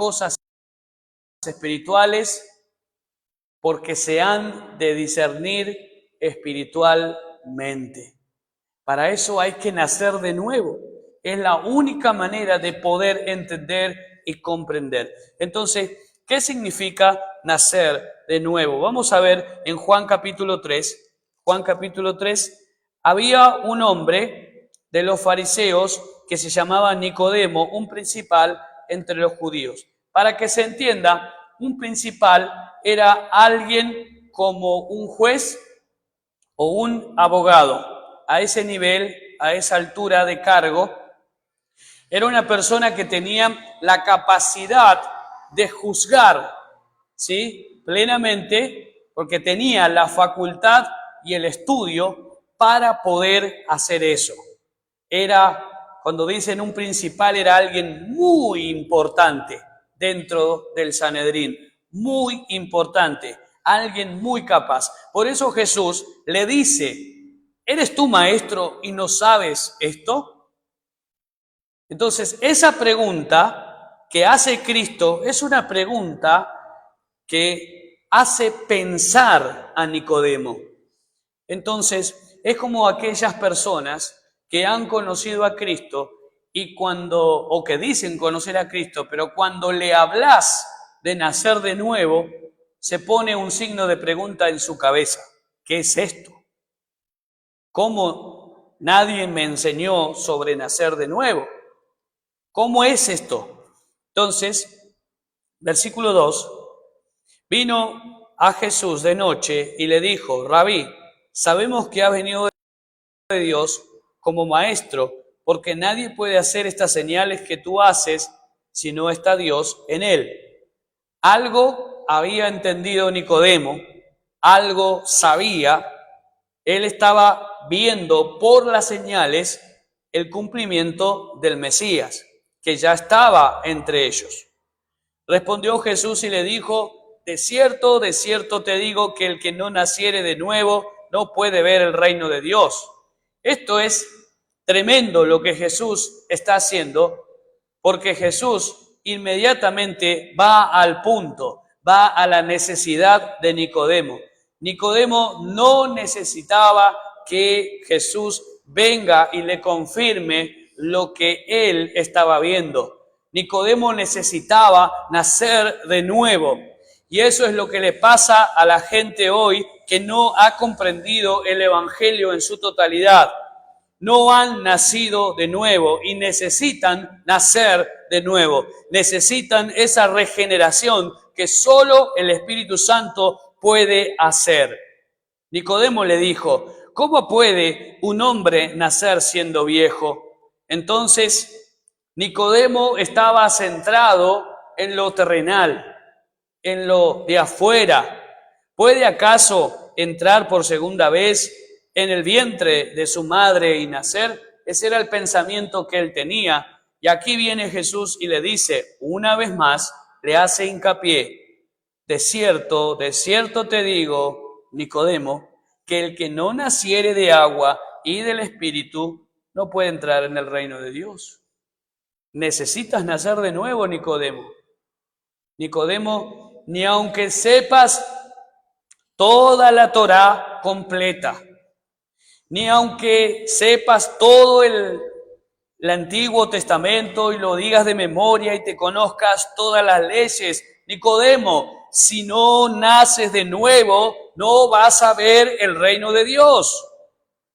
cosas espirituales porque se han de discernir espiritualmente. Para eso hay que nacer de nuevo. Es la única manera de poder entender y comprender. Entonces, ¿qué significa nacer de nuevo? Vamos a ver en Juan capítulo 3. Juan capítulo 3, había un hombre de los fariseos que se llamaba Nicodemo, un principal entre los judíos. Para que se entienda, un principal era alguien como un juez o un abogado. A ese nivel, a esa altura de cargo, era una persona que tenía la capacidad de juzgar, ¿sí?, plenamente, porque tenía la facultad y el estudio para poder hacer eso. Cuando dicen un principal, era alguien muy importante dentro del Sanedrín, muy importante, alguien muy capaz. Por eso Jesús le dice: ¿eres tú maestro y no sabes esto? Entonces, esa pregunta que hace Cristo es una pregunta que hace pensar a Nicodemo. Entonces, es como aquellas personas que han conocido a Cristo o que dicen conocer a Cristo, pero cuando le hablas de nacer de nuevo, se pone un signo de pregunta en su cabeza. ¿Qué es esto? ¿Cómo nadie me enseñó sobre nacer de nuevo? ¿Cómo es esto? Entonces, versículo 2, vino a Jesús de noche y le dijo: Rabí, sabemos que has venido de Dios como maestro, porque nadie puede hacer estas señales que tú haces si no está Dios en él. Algo había entendido Nicodemo, algo sabía. Él estaba viendo por las señales el cumplimiento del Mesías, que ya estaba entre ellos. Respondió Jesús y le dijo: de cierto te digo que el que no naciere de nuevo no puede ver el reino de Dios. Esto es tremendo lo que Jesús está haciendo, porque Jesús inmediatamente va al punto, va a la necesidad de Nicodemo. Nicodemo no necesitaba que Jesús venga y le confirme lo que él estaba viendo. Nicodemo necesitaba nacer de nuevo. Y eso es lo que le pasa a la gente hoy que no ha comprendido el Evangelio en su totalidad. No han nacido de nuevo y necesitan nacer de nuevo. Necesitan esa regeneración que solo el Espíritu Santo puede hacer. Nicodemo le dijo: ¿cómo puede un hombre nacer siendo viejo? Entonces, Nicodemo estaba centrado en lo terrenal, en lo de afuera. ¿Puede acaso entrar por segunda vez en el vientre de su madre y nacer? Ese era el pensamiento que él tenía. Y aquí viene Jesús y le dice, una vez más, le hace hincapié: de cierto te digo, Nicodemo, que el que no naciere de agua y del Espíritu no puede entrar en el reino de Dios. Necesitas nacer de nuevo, Nicodemo. Nicodemo, ni aunque sepas toda la Torá completa, ni aunque sepas todo el Antiguo Testamento y lo digas de memoria y te conozcas todas las leyes, Nicodemo, si no naces de nuevo, no vas a ver el reino de Dios.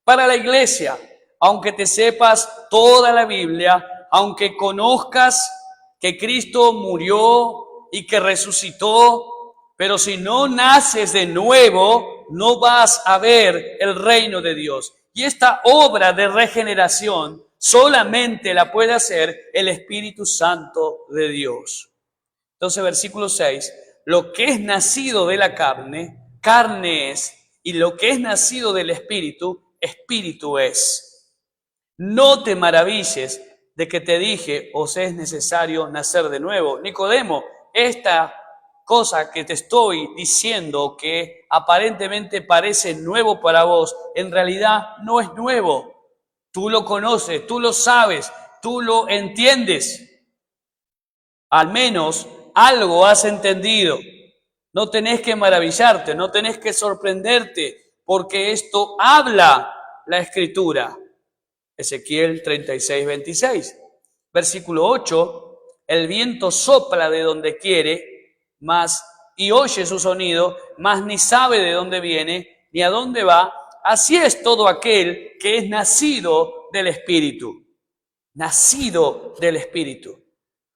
Para la iglesia, aunque te sepas toda la Biblia, aunque conozcas que Cristo murió y que resucitó, pero si no naces de nuevo, no vas a ver el reino de Dios. Y esta obra de regeneración solamente la puede hacer el Espíritu Santo de Dios. Entonces, versículo 6, lo que es nacido de la carne, carne es, y lo que es nacido del Espíritu, Espíritu es. No te maravilles de que te dije, os es necesario nacer de nuevo. Nicodemo, esta cosa que te estoy diciendo, que aparentemente parece nuevo para vos, en realidad no es nuevo. Tú lo conoces, tú lo sabes, tú lo entiendes. al menos algo has entendido. No tenés que maravillarte, no tenés que sorprenderte, porque esto habla la Escritura. Ezequiel 36, 26. Versículo 8, el viento sopla de donde quiere, y oye su sonido, mas ni sabe de dónde viene, ni a dónde va. Así es todo aquel que es nacido del Espíritu. Nacido del Espíritu.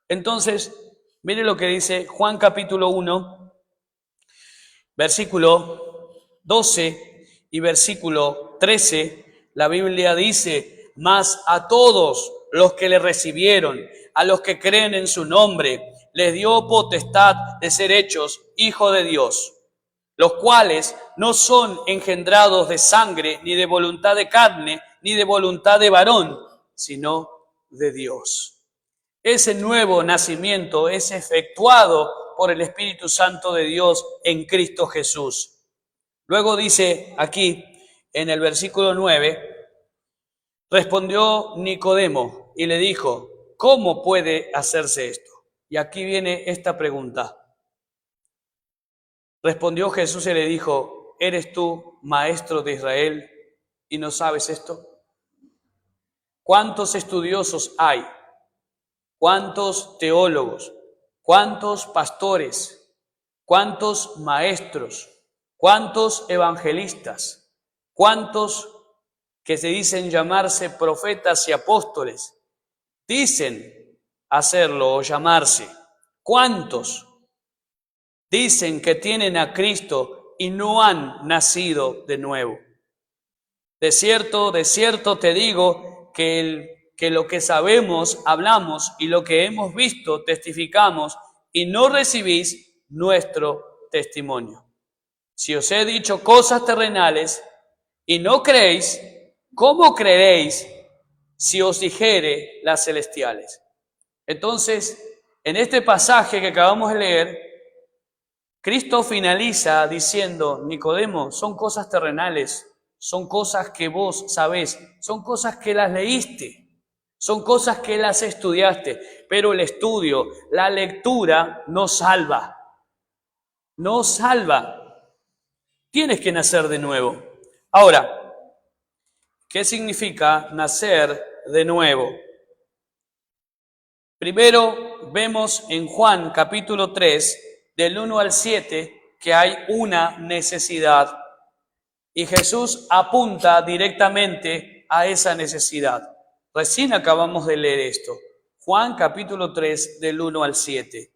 Entonces, mire lo que dice Juan capítulo 1, versículo 12 y versículo 13. La Biblia dice: mas a todos los que le recibieron, a los que creen en su nombre, les dio potestad de ser hechos hijos de Dios, los cuales no son engendrados de sangre, ni de voluntad de carne, ni de voluntad de varón, sino de Dios. Ese nuevo nacimiento es efectuado por el Espíritu Santo de Dios en Cristo Jesús. Luego dice aquí, en el versículo 9, respondió Nicodemo y le dijo: ¿cómo puede hacerse esto? Y aquí viene esta pregunta. Respondió Jesús y le dijo: ¿eres tú maestro de Israel y no sabes esto? ¿Cuántos estudiosos hay? ¿Cuántos teólogos? ¿Cuántos pastores? ¿Cuántos maestros? ¿Cuántos evangelistas? ¿Cuántos que se dicen llamarse profetas y apóstoles dicen hacerlo o llamarse? ¿Cuántos dicen que tienen a Cristo y no han nacido de nuevo? De cierto te digo que lo que sabemos, hablamos, y lo que hemos visto, testificamos, y no recibís nuestro testimonio. Si os he dicho cosas terrenales y no creéis, ¿cómo creeréis si os dijere las celestiales? Entonces, en este pasaje que acabamos de leer, Cristo finaliza diciendo: Nicodemo, son cosas terrenales, son cosas que vos sabés, son cosas que las leíste, son cosas que las estudiaste, pero el estudio, la lectura no salva, no salva. Tienes que nacer de nuevo. Ahora, ¿qué significa nacer de nuevo? Primero vemos en Juan capítulo 3, del 1 al 7, que hay una necesidad. Y Jesús apunta directamente a esa necesidad. Recién acabamos de leer esto. Juan capítulo 3, del 1 al 7.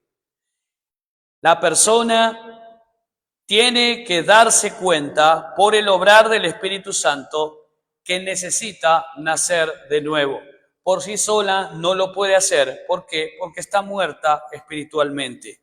La persona tiene que darse cuenta por el obrar del Espíritu Santo que necesita nacer de nuevo. Por sí sola no lo puede hacer. ¿Por qué? Porque está muerta espiritualmente.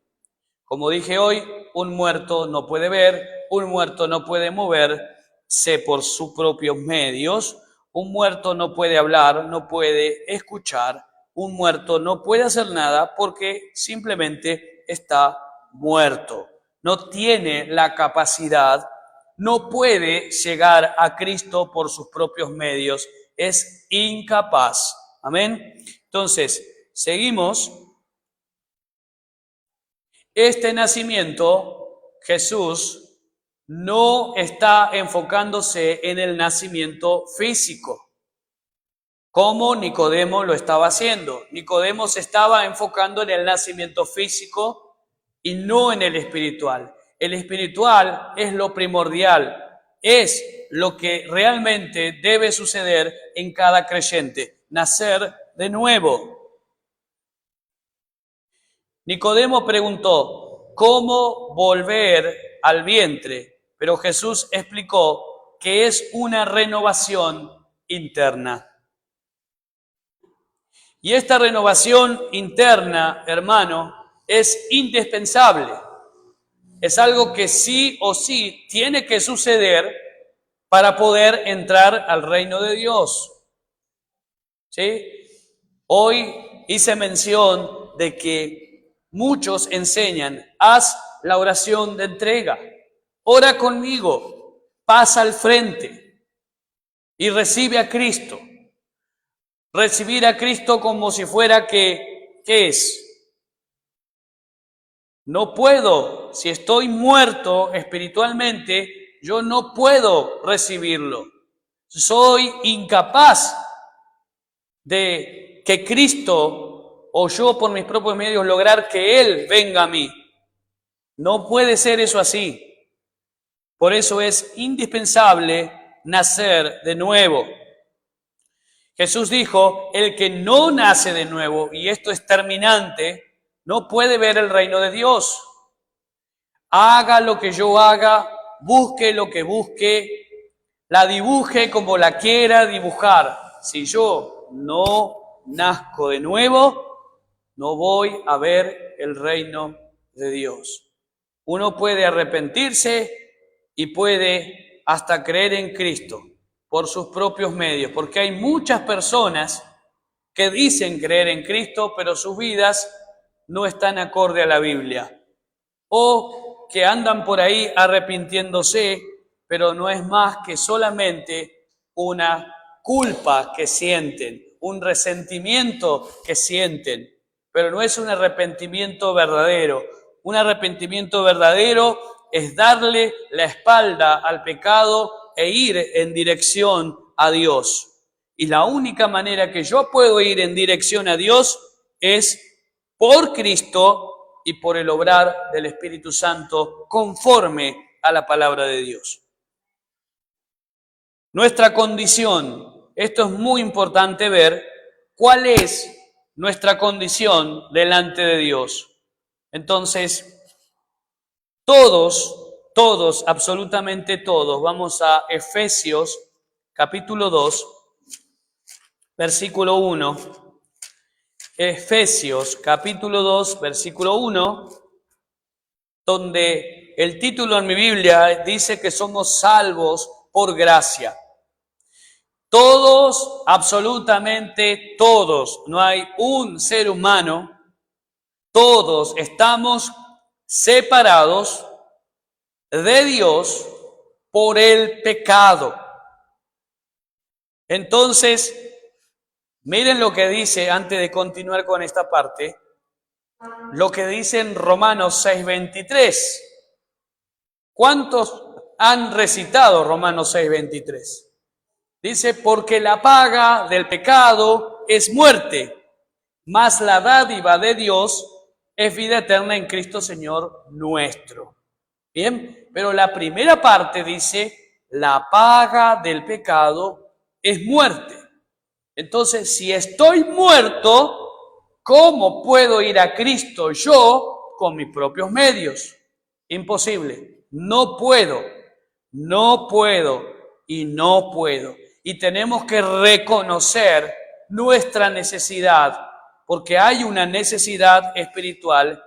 Como dije hoy, un muerto no puede ver, un muerto no puede moverse por sus propios medios, un muerto no puede hablar, no puede escuchar, un muerto no puede hacer nada porque simplemente está muerto. No tiene la capacidad, no puede llegar a Cristo por sus propios medios, es incapaz. Amén. Entonces, seguimos. Este nacimiento, Jesús no está enfocándose en el nacimiento físico, como Nicodemo lo estaba haciendo. Nicodemo se estaba enfocando en el nacimiento físico y no en el espiritual. El espiritual es lo primordial, es lo que realmente debe suceder en cada creyente, nacer de nuevo. Nicodemo preguntó: ¿cómo volver al vientre? Pero Jesús explicó que es una renovación interna. Y esta renovación interna, hermano, es indispensable. Es algo que sí o sí tiene que suceder para poder entrar al reino de Dios. ¿Sí? Hoy hice mención de que muchos enseñan: haz la oración de entrega, ora conmigo, pasa al frente y recibe a Cristo. Recibir a Cristo como si fuera ¿qué es? No puedo, si estoy muerto espiritualmente, yo no puedo recibirlo. Soy incapaz de que Cristo o yo por mis propios medios lograr que Él venga a mí. No puede ser eso así. Por eso es indispensable nacer de nuevo. Jesús dijo, el que no nace de nuevo, y esto es terminante, no puede ver el reino de Dios. Haga lo que yo haga, busque lo que busque, la dibuje como la quiera dibujar. Si yo no nazco de nuevo, no voy a ver el reino de Dios. Uno puede arrepentirse y puede hasta creer en Cristo por sus propios medios, porque hay muchas personas que dicen creer en Cristo, pero sus vidas no están acorde a la Biblia, o que andan por ahí arrepintiéndose, pero no es más que solamente una culpa que sienten, un resentimiento que sienten, pero no es un arrepentimiento verdadero. Un arrepentimiento verdadero es darle la espalda al pecado e ir en dirección a Dios. Y la única manera que yo puedo ir en dirección a Dios es por Cristo y por el obrar del Espíritu Santo conforme a la palabra de Dios. Nuestra condición, esto es muy importante ver, ¿cuál es nuestra condición delante de Dios? Entonces, todos, absolutamente todos, vamos a Efesios capítulo 2, versículo 1. Efesios capítulo 2, versículo 1, donde el título en mi Biblia dice que somos salvos por gracia. Todos, absolutamente todos, no hay un ser humano, todos estamos separados de Dios por el pecado. Entonces, miren lo que dice, antes de continuar con esta parte, lo que dice en Romanos 6:23. ¿Cuántos han recitado Romanos 6:23? Dice, porque la paga del pecado es muerte, mas la dádiva de Dios es vida eterna en Cristo Señor nuestro. Bien, pero la primera parte dice, la paga del pecado es muerte. Entonces, si estoy muerto, ¿cómo puedo ir a Cristo yo con mis propios medios? Imposible. No puedo y no puedo. Y tenemos que reconocer nuestra necesidad, porque hay una necesidad espiritual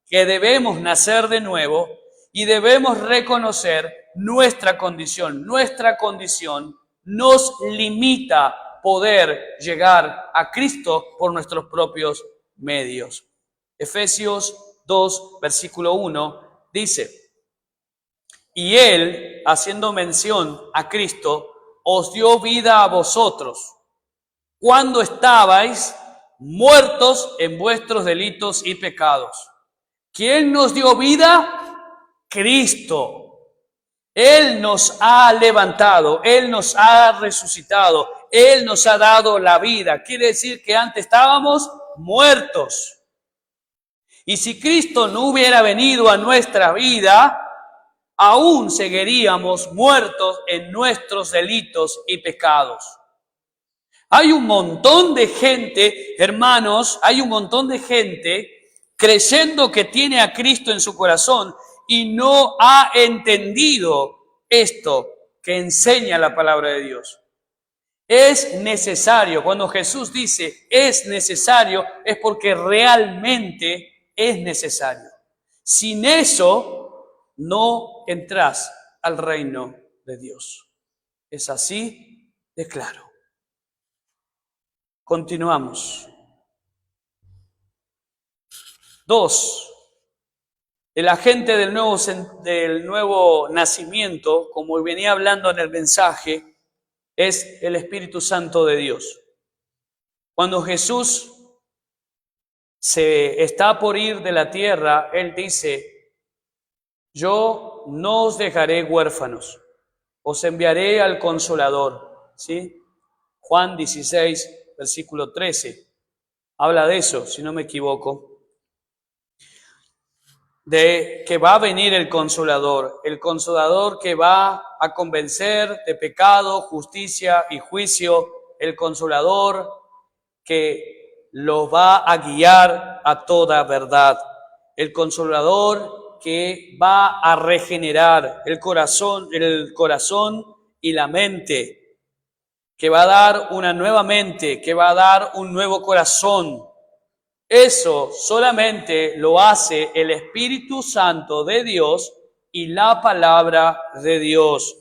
que debemos nacer de nuevo y debemos reconocer nuestra condición. Nuestra condición nos limita poder llegar a Cristo por nuestros propios medios. Efesios 2, versículo 1, dice, y Él, haciendo mención a Cristo, os dio vida a vosotros, cuando estabais muertos en vuestros delitos y pecados. ¿Quién nos dio vida? Cristo. Él nos ha levantado, Él nos ha resucitado, Él nos ha dado la vida. Quiere decir que antes estábamos muertos. Y si Cristo no hubiera venido a nuestra vida, aún seguiríamos muertos en nuestros delitos y pecados. Hay un montón de gente, hermanos, hay un montón de gente creyendo que tiene a Cristo en su corazón y no ha entendido esto que enseña la palabra de Dios. Es necesario, cuando Jesús dice es necesario, es porque realmente es necesario. Sin eso, no entras al reino de Dios. Es así de claro. Continuamos. 2. El agente del nuevo nacimiento, como venía hablando en el mensaje, es el Espíritu Santo de Dios. Cuando Jesús se está por ir de la tierra, Él dice, yo no os dejaré huérfanos, os enviaré al Consolador. ¿Sí? Juan 16, versículo 13, habla de eso, si no me equivoco, de que va a venir el Consolador que va a convencer de pecado, justicia y juicio, el Consolador que los va a guiar a toda verdad, el Consolador que va a regenerar el corazón y la mente, que va a dar una nueva mente, que va a dar un nuevo corazón. Eso solamente lo hace el Espíritu Santo de Dios y la palabra de Dios.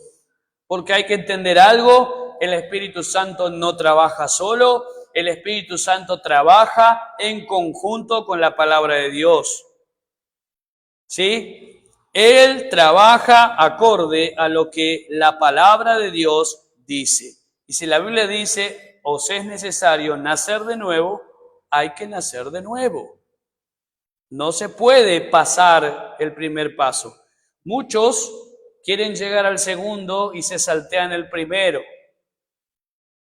Porque hay que entender algo, el Espíritu Santo no trabaja solo, el Espíritu Santo trabaja en conjunto con la palabra de Dios. ¿Sí? Él trabaja acorde a lo que la palabra de Dios dice. Y si la Biblia dice, os es necesario nacer de nuevo, hay que nacer de nuevo. No se puede pasar el primer paso. Muchos quieren llegar al segundo y se saltean el primero.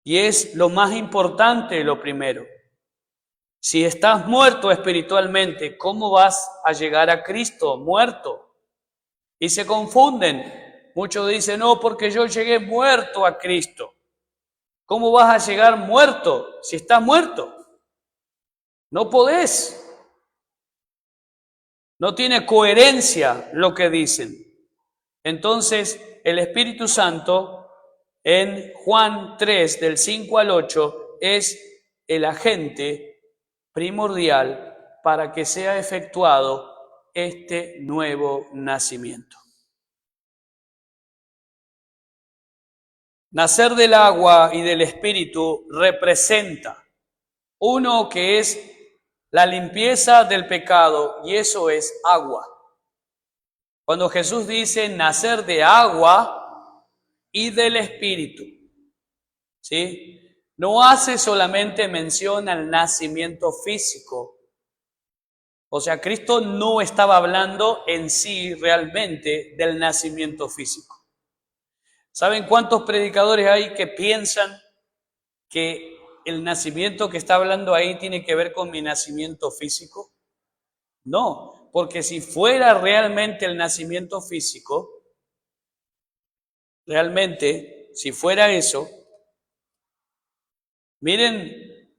Y es lo más importante lo primero. Si estás muerto espiritualmente, ¿cómo vas a llegar a Cristo muerto? Y se confunden. Muchos dicen, no, porque yo llegué muerto a Cristo. ¿Cómo vas a llegar muerto si estás muerto? No podés. No tiene coherencia lo que dicen. Entonces, el Espíritu Santo, en Juan 3, del 5 al 8, es el agente primordial para que sea efectuado este nuevo nacimiento. Nacer del agua y del Espíritu representa uno que es la limpieza del pecado, y eso es agua. Cuando Jesús dice nacer de agua y del Espíritu, ¿sí? No hace solamente mención al nacimiento físico. O sea, Cristo no estaba hablando en sí realmente del nacimiento físico. ¿Saben cuántos predicadores hay que piensan que el nacimiento que está hablando ahí tiene que ver con mi nacimiento físico? No, porque si fuera realmente el nacimiento físico, realmente, si fuera eso, miren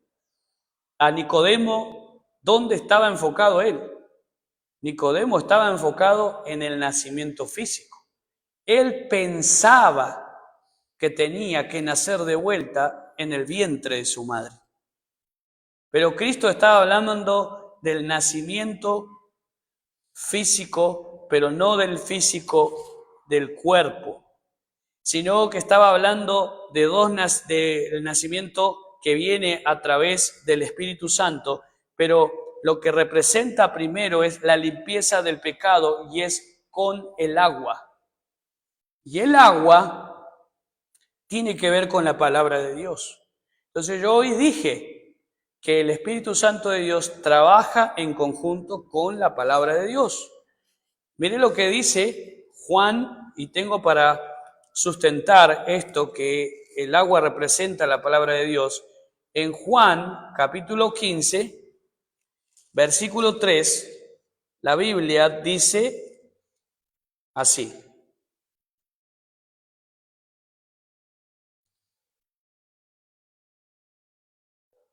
a Nicodemo, ¿dónde estaba enfocado él? Nicodemo estaba enfocado en el nacimiento físico. Él pensaba que tenía que nacer de vuelta en el vientre de su madre. Pero Cristo estaba hablando del nacimiento físico, pero no del físico del cuerpo, sino que estaba hablando de del nacimiento que viene a través del Espíritu Santo, pero lo que representa primero es la limpieza del pecado y es con el agua. Y el agua tiene que ver con la palabra de Dios. Entonces yo hoy dije que el Espíritu Santo de Dios trabaja en conjunto con la palabra de Dios. Mire lo que dice Juan, y tengo para sustentar esto que el agua representa la palabra de Dios. En Juan capítulo 15, versículo 3, la Biblia dice así.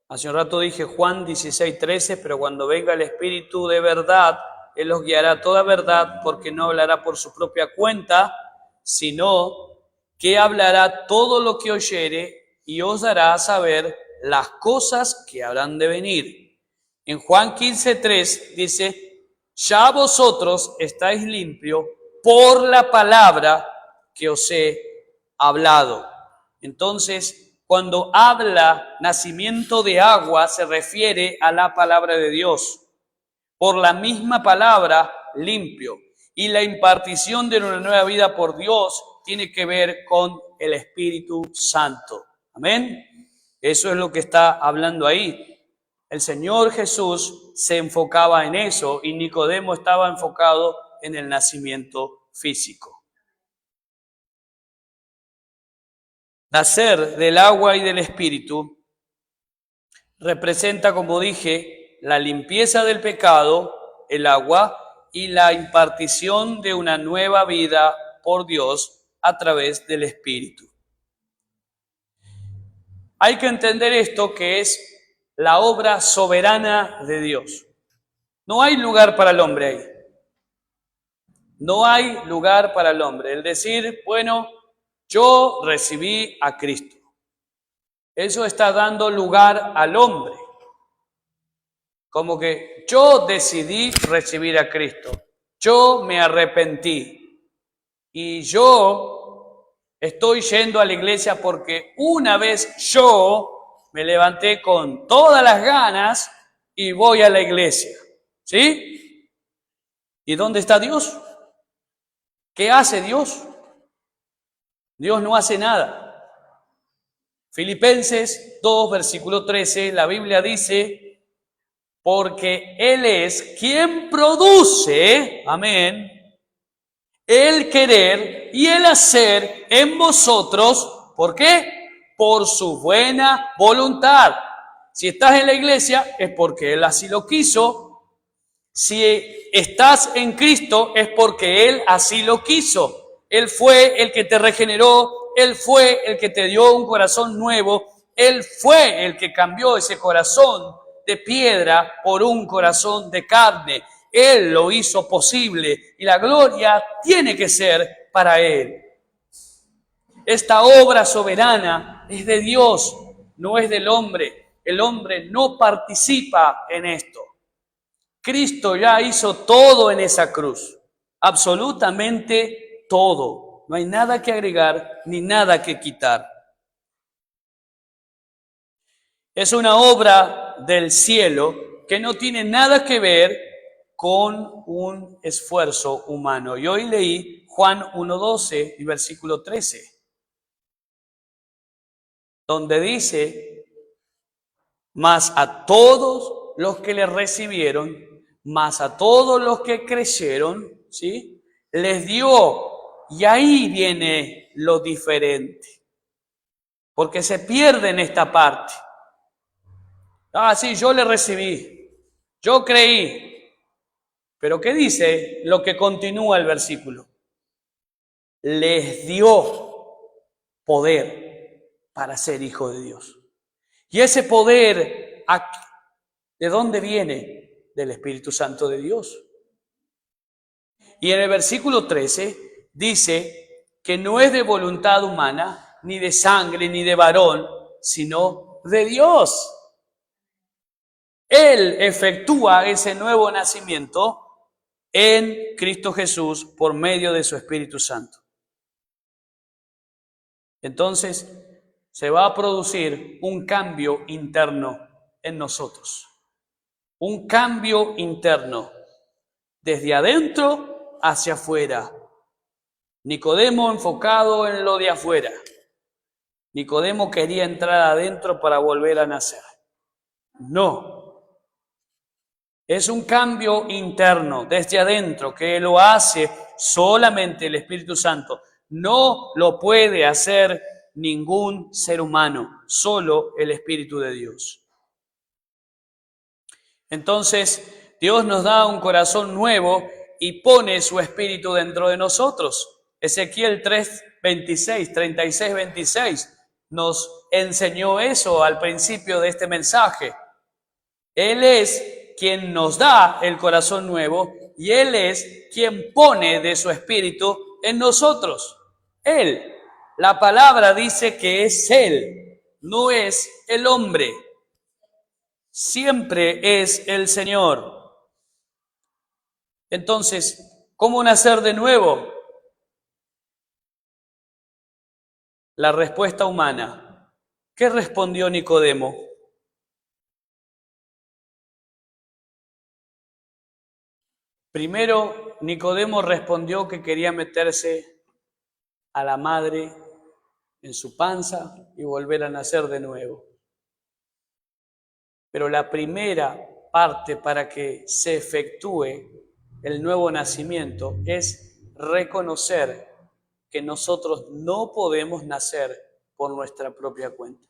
Hace un rato dije Juan 16, 13, pero cuando venga el Espíritu de verdad, Él los guiará a toda verdad, porque no hablará por su propia cuenta, sino que hablará todo lo que oyere y os dará a saber las cosas que habrán de venir. En Juan 15, 3 dice, ya vosotros estáis limpios por la palabra que os he hablado. Entonces, cuando habla nacimiento de agua, se refiere a la palabra de Dios. Por la misma palabra, limpio. Y la impartición de una nueva vida por Dios tiene que ver con el Espíritu Santo. Amén. Eso es lo que está hablando ahí. El Señor Jesús se enfocaba en eso y Nicodemo estaba enfocado en el nacimiento físico. Nacer del agua y del Espíritu representa, como dije, la limpieza del pecado, el agua, y la impartición de una nueva vida por Dios a través del Espíritu. Hay que entender esto, que es la obra soberana de Dios. No hay lugar para el hombre ahí. No hay lugar para el hombre. El decir, bueno, yo recibí a Cristo. Eso está dando lugar al hombre. Como que yo decidí recibir a Cristo. Yo me arrepentí. Y yo estoy yendo a la iglesia porque una vez yo me levanté con todas las ganas y voy a la iglesia. ¿Sí? ¿Y dónde está Dios? ¿Qué hace Dios? Dios no hace nada. Filipenses 2, versículo 13, la Biblia dice, porque Él es quien produce, amén, el querer y el hacer en vosotros, ¿por qué? Por su buena voluntad. Si estás en la iglesia es porque Él así lo quiso. Si estás en Cristo es porque Él así lo quiso. Él fue el que te regeneró, Él fue el que te dio un corazón nuevo, Él fue el que cambió ese corazón de piedra por un corazón de carne. Él lo hizo posible y la gloria tiene que ser para Él. Esta obra soberana es de Dios, no es del hombre. El hombre no participa en esto. Cristo ya hizo todo en esa cruz, absolutamente todo. No hay nada que agregar ni nada que quitar. Es una obra del cielo que no tiene nada que ver con un esfuerzo humano. Y hoy leí Juan 1:12 y versículo 13, donde dice, mas a todos los que le recibieron, mas a todos los que creyeron, ¿sí? Les dio, y ahí viene lo diferente, porque se pierde en esta parte. Ah, sí, yo le recibí, yo creí, pero ¿qué dice lo que continúa el versículo? Les dio poder para ser hijo de Dios. Y ese poder, ¿de dónde viene? Del Espíritu Santo de Dios. Y en el versículo 13 dice que no es de voluntad humana, ni de sangre, ni de varón, sino de Dios. Él efectúa ese nuevo nacimiento en Cristo Jesús por medio de su Espíritu Santo. Entonces, se va a producir un cambio interno en nosotros. Un cambio interno, desde adentro hacia afuera. Nicodemo enfocado en lo de afuera. Nicodemo quería entrar adentro para volver a nacer. No. Es un cambio interno, desde adentro, que lo hace solamente el Espíritu Santo. No lo puede hacer ningún ser humano, solo el Espíritu de Dios. Entonces, Dios nos da un corazón nuevo y pone su espíritu dentro de nosotros. Ezequiel 3:26, 36, 26 nos enseñó eso al principio de este mensaje. Él es quien nos da el corazón nuevo y Él es quien pone de su espíritu en nosotros. Él. La palabra dice que es Él, no es el hombre. Siempre es el Señor. Entonces, ¿cómo nacer de nuevo? La respuesta humana. ¿Qué respondió Nicodemo? Primero, Nicodemo respondió que quería meterse a la madre en su panza y volver a nacer de nuevo. Pero la primera parte para que se efectúe el nuevo nacimiento es reconocer que nosotros no podemos nacer por nuestra propia cuenta.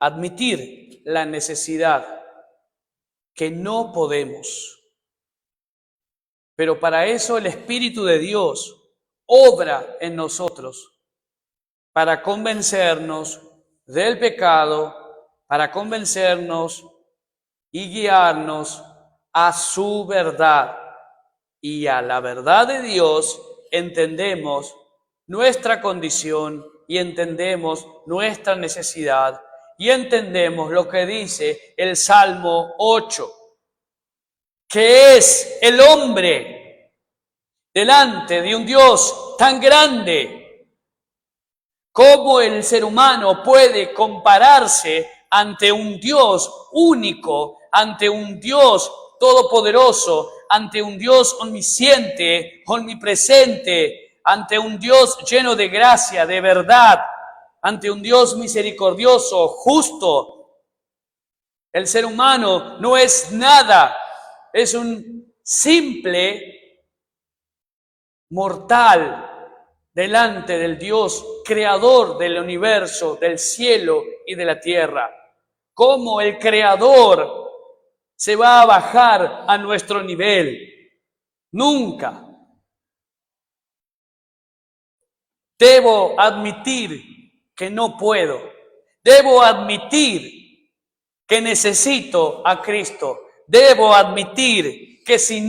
Admitir la necesidad que no podemos. Pero para eso el Espíritu de Dios obra en nosotros para convencernos del pecado, para convencernos y guiarnos a su verdad. Y a la verdad de Dios entendemos nuestra condición y entendemos nuestra necesidad y entendemos lo que dice el Salmo 8, que es el hombre delante de un Dios tan grande. ¿Cómo el ser humano puede compararse ante un Dios único, ante un Dios todopoderoso, ante un Dios omnisciente, omnipresente, ante un Dios lleno de gracia, de verdad, ante un Dios misericordioso, justo? El ser humano no es nada, es un simple mortal delante del Dios creador del universo, del cielo y de la tierra. ¿Cómo el creador se va a bajar a nuestro nivel? Nunca. Debo admitir que no puedo. Debo admitir que necesito a Cristo. Debo admitir que sin